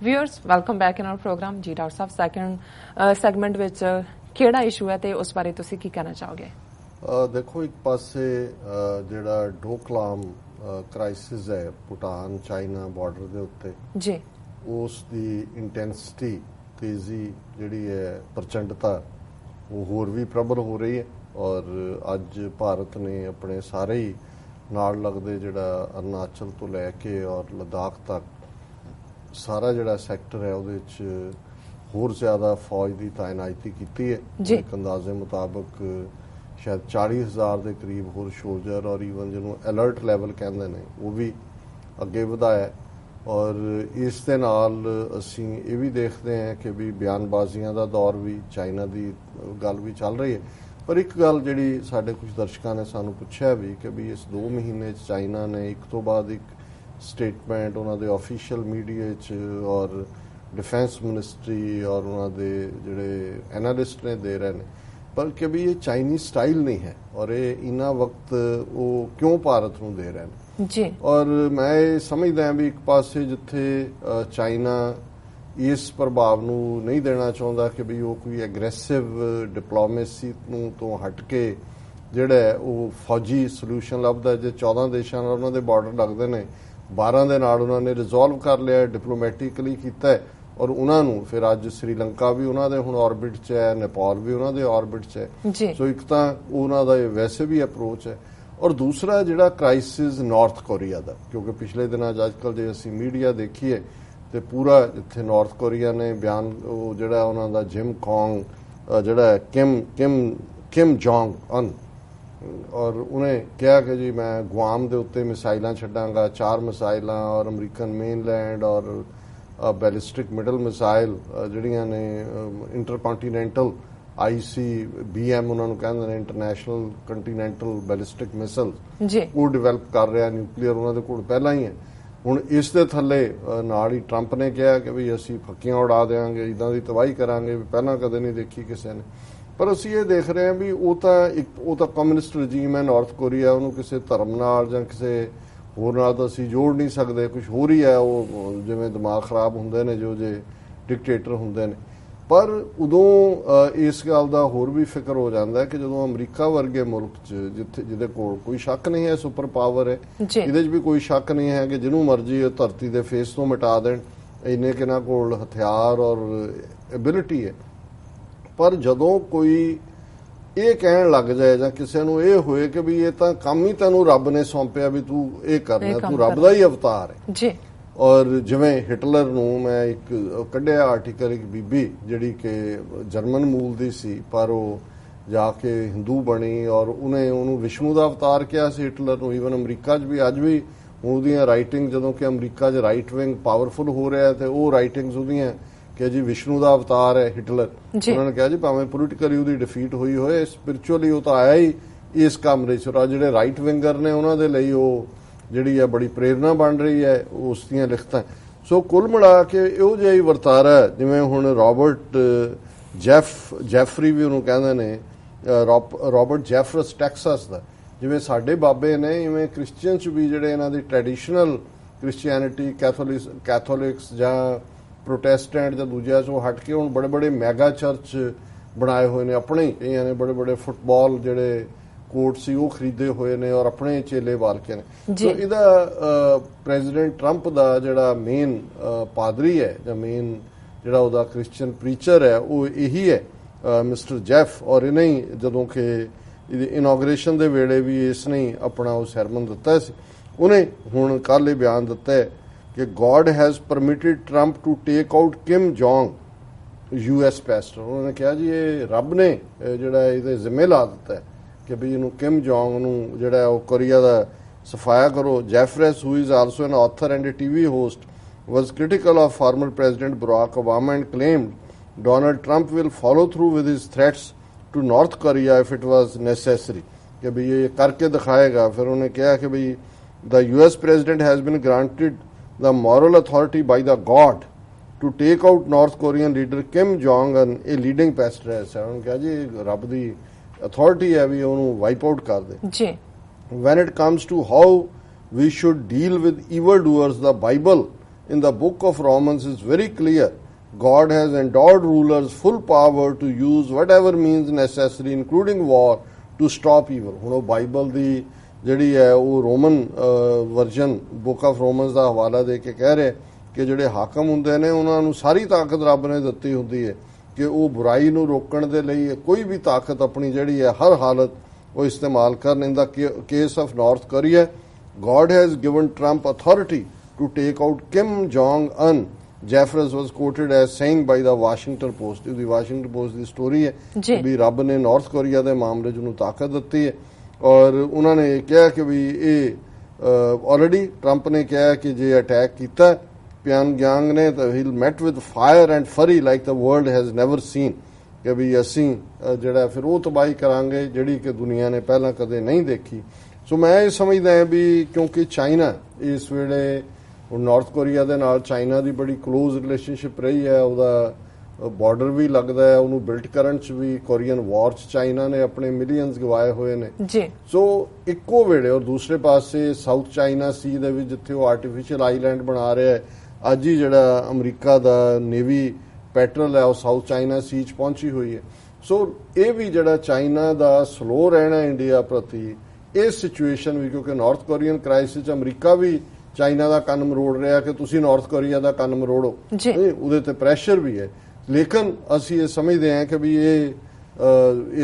Viewers welcome back in our program जी doctor साहब second segment which किहड़ा issue है ते उस बारे तुसीं की कहना चाहोगे? देखो एक पासे जिहड़ा डोकलाम क्राइसिस है भूटान चाइना बॉर्डर के उत्ते जी उस दी इंटेंसिटी तेजी जिहड़ी है प्रचंडता वो होर भी प्रबल हो रही है और अज भारत ने अपने सारे ही नाल लगदे जिहड़ा अरुणाचल तो लैके और लद्दाख तक सारा जिहड़ा सैक्टर है उहदे विच होर ज़्यादा फौज की तैनाती की है। एक अंदाजे मुताबिक शायद 40,000 के करीब होर सोल्जर और ईवन जिन्हों अलर्ट लैवल कहते हैं वो भी अगे वधाया और इस दे नाल असीं ये भी देखते हैं कि भी बयानबाजियां का दौर भी चाइना की गल भी चल रही है। पर एक गल जिहड़ी साडे कुछ दर्शकों ने सानू पुछया भी कि भी इस 2 महीने चाइना ने एक तो बाद एक स्टेटमेंट उन्होंने ऑफिशियल मीडिया और डिफेंस मिनिस्ट्री और उन्होंने जिहड़े एनालिस्ट ने दे रहे हैं पर कि भी ये चाइनीज स्टाइल नहीं है और ये इन्ना वक्त वो क्यों भारत नूं दे रहे हैं जी। और मैं समझदा भी एक पासे जिथे चाइना इस प्रभाव नूं नहीं देना चाहता कि भी वो कोई एग्रैसिव डिप्लोमेसी तो हट के जिहड़ा वो फौजी सलूशन लभदा जे 14 देशों नाल उन्हां दे बॉर्डर लगदे ने 12 दे नाल उन्होंने रिजोल्व कर लिया डिप्लोमैटिकली किया है और उन्होंने फिर अज श्रीलंका भी उन्होंने हुण ऑर्बिट च है नेपाल भी उन्होंने ऑर्बिट च है। सो एक तो उन्होंने वैसे भी अप्रोच है और दूसरा जिहड़ा क्राइसिस नॉर्थ कोरिया का क्योंकि पिछले दिनों अजकल जो असीं मीडिया देखीए तो पूरा इत्थे नॉर्थ कोरिया ने बयान जिहड़ा उन्हां दा जिम कॉन्ग जिहड़ा किम जोंग अन और उन्हें कहा कि जी मैं गुआम के उत्ते मिसाइलां छड्डांगा 4 मिसाइलां और अमरीकन मेनलैंड और बैलिस्टिक मिडल मिसाइल जिहड़ियां ने इंटरकॉन्टीनेंटल ICBM उन्होंने कहते हैं इंटरनेशनल कंटीनेंटल बैलिस्टिक मिसल वो डिवेलप कर रहा न्यूक्लीयर उन्होंने कोल पहला ही है। हुण इस दे थल्ले नाल ही ट्रंप ने कहा कि भी असीं फक्कियां उड़ा देंगे इदां दी तबाही करांगे भी पहला कदे नहीं देखी किसी ने। पर असीं ये देख रहे हैं भी वो तो कम्यूनिस्ट रजीम है नॉर्थ कोरिया उन्होंने किसी धर्म नाल जां किसी होर नाल तां असीं जोड़ नहीं सकते कुछ होर ही है वो जिवें दिमाग खराब हुंदे ने जो जे डिकटेटर हुंदे ने। पर उदों इस गल का होर भी फिक्र हो जाता है कि जो अमरीका वर्गे मुल्क च जिथे जिहदे कोल कोई शक नहीं है सुपर पावर है इहदे च भी कोई शक नहीं है कि जिन्हों मर्जी धरती के फेस तो मिटा देण इन्ने कि इन्हां कोल हथियार और एबिलिटी है। पर जदों कोई ये कहण लग जाए जां किसी नूं ये होए कि भी ये तां काम ही तैनूं रब ने सौंपिया भी तू ये करना तू रब दा ही अवतार है जी। और जिवें हिटलर नूं मैं एक कढ़िया आर्टिकल एक बीबी जिहड़ी कि जर्मन मूल दी सी पर वो जाके हिंदू बनी और उन्हें उन्होंने विष्णु का अवतार किया सी हिटलर नूं। ईवन अमरीका भी अज भी उहदियां राइटिंग जदों कि अमरीका च राइट विंग पावरफुल हो रहा है तो वो राइटिंग्स उहदियां कि जी विष्णु का अवतार है हिटलर उन्होंने कहा जी भावें पोलिटिकली उहदी डिफीट हुई होए स्पिरिचुअली वो तो आया ही इस कमरे च और जिहड़े राइट विंगर ने उन्हां दे लई वो जिहड़ी है बड़ी प्रेरणा बन रही है उस दियां लिखतां। सो कुल मिला के इहो जिहा ही वरतारा जिवें हुण रॉबर्ट जैफरी भी उन्होंने कहंदे ने रॉबर्ट जैफरस टैक्सस दा जिवें साडे बाबे ने इवें क्रिश्चियन च भी जिहड़े इन्हां दी ट्रैडिशनल क्रिश्चियनिटी कैथोलिक्स जां प्रोटेस्टेंट जां दूजिया चों हट के हुण बड़े बड़े मैगा चर्च बनाए हुए ने अपने ही कईयां ने बड़े बड़े फुटबॉल जिहड़े कोर्ट सी वो खरीदे हुए ने और अपने चेले बाल के ने। तो इहदा प्रेजिडेंट ट्रंप दा जिहड़ा मेन पादरी है जां मेन जिहड़ा उहदा क्रिश्चियन प्रीचर है वो यही है मिस्टर जैफ और इन्हें जदों कि इनॉग्रेशन दे वेले भी इसने अपना वो सरमन दिता सी उन्हें हुण कल बयान दिता है कि God has permitted Trump to take out Kim Jong US pastor. उन्होंने कहा जी ये रब ने जिहड़ा इहदे जिम्मे ला दिता है कि भी इनू किम जोंग नूं जिहड़ा वो कोरिया दा सफाया करो। Jeffress who is also an author and a TV host was critical of former President Barack Obama and claimed Donald Trump will follow through with his threats to North Korea if it was necessary कि भी ये करके दिखाएगा। फिर उन्होंने कहा कि भी the US president has been granted the moral authority by the God to take out North Korean leader Kim Jong-un, a leading pastor है। उन्होंने कहा जी रब दी अथॉरिटी है भी उन्होंने वाइप आउट कर दे जी। When it comes to how we should deal with evildoers, the Bible in the book of Romans is very clear. God has endowed rulers full power to use whatever means necessary, including war, to stop evil. ਹੁਣ ਉਹ Bible ਦੀ ਜਿਹੜੀ ਹੈ ਉਹ Roman version book of ਰੋਮਨਸ ਦਾ ਹਵਾਲਾ ਦੇ ਕੇ ਕਹਿ ਰਿਹਾ ਕਿ ਜਿਹੜੇ ਹਾਕਮ ਹੁੰਦੇ ਨੇ ਉਹਨਾਂ ਨੂੰ ਸਾਰੀ ਤਾਕਤ ਰੱਬ ਨੇ ਦਿੱਤੀ ਹੁੰਦੀ ਹੈ ਕਿ ਉਹ ਬੁਰਾਈ ਨੂੰ ਰੋਕਣ ਦੇ ਲਈ ਕੋਈ ਵੀ ਤਾਕਤ ਆਪਣੀ ਜਿਹੜੀ ਹੈ ਹਰ ਹਾਲਤ ਉਹ ਇਸਤੇਮਾਲ ਕਰਨ। In the case of North Korea, God has given Trump authority to take out Kim Jong-un. Jeffress was quoted as saying by the Washington Post. The Washington Post the story ਹੈ ਵੀ ਰੱਬ ਨੇ ਨਾਰਥ ਕੋਰੀਆ ਦੇ ਮਾਮਲੇ 'ਚ ਉਹਨੂੰ ਤਾਕਤ ਦਿੱਤੀ ਹੈ ਔਰ ਉਹਨਾਂ ਨੇ ਇਹ ਕਿਹਾ ਕਿ ਵੀ ਇਹ ਆਲਰੇਡੀ ਟਰੰਪ ਨੇ ਕਿਹਾ ਕਿ ਜੇ ਅਟੈਕ ਕੀਤਾ ਪਿਆਂਗਯਾਂਗ ਨੇ ਤਾਂ ਹੀ met with fire and fury like the world has never seen ਕਿ ਵੀ ਅਸੀਂ ਜਿਹੜਾ ਫਿਰ ਉਹ ਤਬਾਹੀ ਕਰਾਂਗੇ ਜਿਹੜੀ ਕਿ ਦੁਨੀਆ ਨੇ ਪਹਿਲਾਂ ਕਦੇ ਨਹੀਂ ਦੇਖੀ। ਸੋ ਮੈਂ ਇਹ ਸਮਝਦਾ ਹਾਂ ਵੀ ਕਿਉਂਕਿ ਚਾਈਨਾ ਇਸ ਵੇਲੇ ਨਾਰਥ ਕੋਰੀਆ ਦੇ ਨਾਲ ਚਾਈਨਾ ਦੀ ਬੜੀ ਕਲੋਜ਼ ਰਿਲੇਸ਼ਨਸ਼ਿਪ ਰਹੀ ਹੈ, ਉਹਦਾ ਬਾਰਡਰ ਵੀ ਲੱਗਦਾ ਹੈ, ਉਹਨੂੰ ਬਿਲਟ ਕਰਨ 'ਚ ਵੀ ਕੋਰੀਅਨ ਵਾਰ 'ਚ ਚਾਈਨਾ ਨੇ ਆਪਣੇ ਮਿਲੀਅਨਸ ਗਵਾਏ ਹੋਏ ਨੇ ਜੀ। ਸੋ ਇੱਕੋ ਵੇਲੇ ਔਰ ਦੂਸਰੇ ਪਾਸੇ ਸਾਊਥ ਚਾਈਨਾ ਸੀ ਦੇ ਵਿੱਚ ਜਿੱਥੇ ਉਹ ਆਰਟੀਫਿਸ਼ੀਅਲ ਆਈਲੈਂਡ ਬਣਾ ਰਿਹਾ ਹੈ, ਅੱਜ ਹੀ ਜਿਹੜਾ ਅਮਰੀਕਾ ਦਾ ਨੇਵੀ ਪੈਟਰਲ ਹੈ ਉਹ ਸਾਊਥ ਚਾਈਨਾ ਸੀ 'ਚ ਪਹੁੰਚੀ ਹੋਈ ਹੈ। ਸੋ ਇਹ ਵੀ ਜਿਹੜਾ ਚਾਈਨਾ ਦਾ ਸਲੋ ਰਹਿਣਾ ਇੰਡੀਆ ਪ੍ਰਤੀ ਇਸ ਸਿਚੁਏਸ਼ਨ ਵੀ ਕਿਉਂਕਿ ਨਾਰਥ ਕੋਰੀਅਨ ਕ੍ਰਾਈਸਿਸ 'ਚ ਅਮਰੀਕਾ ਵੀ ਚਾਈਨਾ ਦਾ ਕੰਨ ਮਰੋੜ ਰਿਹਾ ਕਿ ਤੁਸੀਂ ਨਾਰਥ ਕੋਰੀਆ ਦਾ ਕੰਨ ਮਰੋੜੋ, ਉਹਦੇ ਤੇ ਪ੍ਰੈਸ਼ਰ ਵੀ ਹੈ। ਲੇਕਿਨ ਅਸੀਂ ਇਹ ਸਮਝਦੇ ਹਾਂ ਕਿ ਵੀ ਇਹ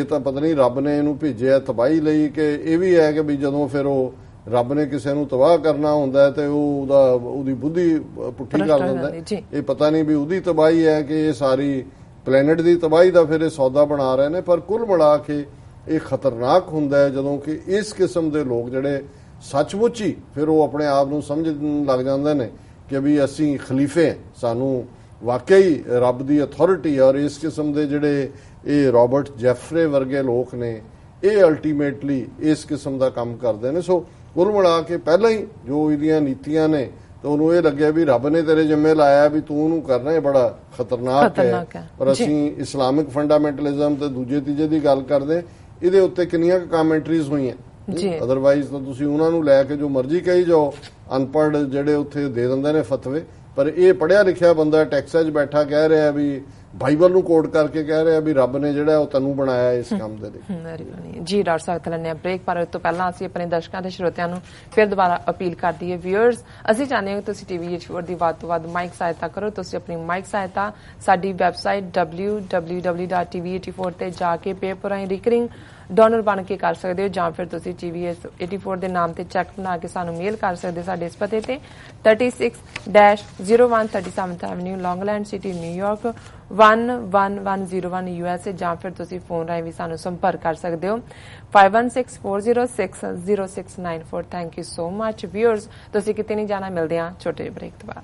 ਤਾਂ ਪਤਾ ਨਹੀਂ ਰੱਬ ਨੇ ਇਹਨੂੰ ਭੇਜਿਆ ਤਬਾਹੀ ਲਈ ਕਿ ਇਹ ਵੀ ਹੈ ਕਿ ਵੀ ਜਦੋਂ ਫਿਰ ਉਹ ਰੱਬ ਨੇ ਕਿਸੇ ਨੂੰ ਤਬਾਹ ਕਰਨਾ ਹੁੰਦਾ ਤੇ ਉਹਦੀ ਬੁੱਧੀ ਪੁੱਠੀ ਕਰ ਦਿੰਦਾ। ਇਹ ਪਤਾ ਨਹੀਂ ਵੀ ਉਹਦੀ ਤਬਾਹੀ ਹੈ ਕਿ ਇਹ ਸਾਰੀ ਪਲੈਨਟ ਦੀ ਤਬਾਹੀ ਦਾ ਫਿਰ ਇਹ ਸੌਦਾ ਬਣਾ ਰਹੇ ਨੇ। ਪਰ ਕੁੱਲ ਮਿਲਾ ਕੇ ਇਹ ਖਤਰਨਾਕ ਹੁੰਦਾ ਹੈ ਜਦੋਂ ਕਿ ਇਸ ਕਿਸਮ ਦੇ ਲੋਕ ਜਿਹੜੇ ਸੱਚਮੁੱਚ ਹੀ ਫਿਰ ਉਹ ਆਪਣੇ ਆਪ ਨੂੰ ਸਮਝਣ ਲੱਗ ਜਾਂਦੇ ਨੇ ਕਿ ਵੀ ਅਸੀਂ ਖਲੀਫੇ ਹਾਂ, ਸਾਨੂੰ ਵਾਕਈ ਰੱਬ ਦੀ ਅਥਾਰਟੀ ਔਰ ਇਸ ਕਿਸਮ ਦੇ ਜਿਹੜੇ ਇਹ ਰਾਬਰਟ ਜੈਫਰੇ ਵਰਗੇ ਲੋਕ ਨੇ ਇਹ ਅਲਟੀਮੇਟਲੀ ਇਸ ਕਿਸਮ ਦਾ ਕੰਮ ਕਰਦੇ ਨੇ। ਸੋ ਕੁੱਲ ਮਿਲਾ ਕੇ ਪਹਿਲਾਂ ਹੀ ਜੋ ਇਹਦੀਆਂ ਨੀਤੀਆਂ ਨੇ ਤਾਂ ਉਹਨੂੰ ਇਹ ਲੱਗਿਆ ਵੀ ਰੱਬ ਨੇ ਤੇਰੇ ਜਿੰਮੇ ਲਾਇਆ ਵੀ ਤੂੰ ਉਹਨੂੰ ਕਰਨਾ ਇਹ ਬੜਾ ਖਤਰਨਾਕ ਹੈ। ਪਰ ਅਸੀਂ ਇਸਲਾਮਿਕ ਫੰਡਾਮੈਂਟਲਿਜ਼ਮ ਤੇ ਦੂਜੇ ਤੀਜੇ ਦੀ ਗੱਲ ਕਰਦੇ, ਇਹਦੇ ਉੱਤੇ ਕਿੰਨੀਆਂ ਕਮੈਂਟਰੀਜ਼ ਹੋਈਆਂ, ਅਦਰਵਾਈਜ਼ ਤਾਂ ਤੁਸੀਂ ਉਹਨਾਂ ਨੂੰ ਲੈ ਕੇ ਜੋ ਮਰਜ਼ੀ ਕਹੀ ਜਾਓ, ਅਨਪੜ੍ਹ ਜਿਹੜੇ ਉੱਥੇ ਦੇ ਦਿੰਦੇ ਨੇ ਫਤਵੇ। ਪਰ ਇਹ ਪੜ੍ਹਿਆ ਲਿਖਿਆ ਬੰਦਾ ਟੈਕਸਾਸ 'ਚ ਬੈਠਾ ਕਹਿ ਰਿਹਾ ਵੀ ਬਾਈਬਲ ਨੂੰ ਕੋਟ ਕਰਕੇ ਕਹਿ ਰਿਹਾ ਵੀ ਰੱਬ ਨੇ ਜਿਹੜਾ ਉਹ ਤੈਨੂੰ ਬਣਾਇਆ ਇਸ ਕੰਮ ਦੇ ਲਈ। ਜੀ ਡਾਕਟਰ ਸਾਹਿਬ ਲੈਣੇ ਆ ਬ੍ਰੇਕ, ਪਰ ਉਸ ਤੋਂ ਪਹਿਲਾਂ ਅਸੀਂ ਆਪਣੇ ਦਰਸ਼ਕਾਂ ਤੇ ਸਰੋਤਿਆਂ ਨੂੰ ਫਿਰ ਦੁਬਾਰਾ ਅਪੀਲ ਕਰ ਦਈਏ। ਵਿਊਅਰਸ, ਅਸੀਂ ਚਾਹੁੰਦੇ ਹਾਂ ਕਿ ਤੁਸੀਂ ਟੀਵੀ 84 ਦੀ ਵੱਧ ਤੋਂ ਵੱਧ ਮਾਈਕ ਸਹਾਇਤਾ ਕਰੋ। ਤੁਸੀਂ ਆਪਣੀ ਮਾਈਕ ਸਹਾਇਤਾ ਸਾਡੀ ਵੈਬਸਾਈਟ www.tv84 ਤੇ ਜਾ ਕੇ ਪੇਪਰ ਰਾਹੀਂ ਰਿਕਰਿੰਗ ਡੋਨਰ ਬਣ ਕੇ ਕਰ ਸਕਦੇ ਹੋ, ਜਾਂ ਫਿਰ ਤੁਸੀਂ ਟੀਵੀ 84 ਦੇ ਨਾਮ ਤੇ ਚੈੱਕ ਬਣਾ ਕੇ ਸਾਨੂੰ ਮੇਲ ਕਰ ਸਕਦੇ ਹੋ ਸਾਡੇ ਇਸ ਪਤੇ ਤੇ 36-01 37th avenue Long Island city New York 11101 USA, ਜਾਂ ਫਿਰ ਤੁਸੀਂ ਫੋਨ ਰਾਹੀਂ ਵੀ ਸਾਨੂੰ ਸੰਪਰਕ ਕਰ ਸਕਦੇ ਹੋ 5164060694। Thank you so much viewers. ਤੁਸੀਂ ਕਿਤੇ ਨਹੀਂ ਜਾਣਾ, ਮਿਲਦੇ ਹਾਂ ਛੋਟੇ ਜਿਹੇ ਬ੍ਰੇਕ ਤੋਂ ਬਾਅਦ।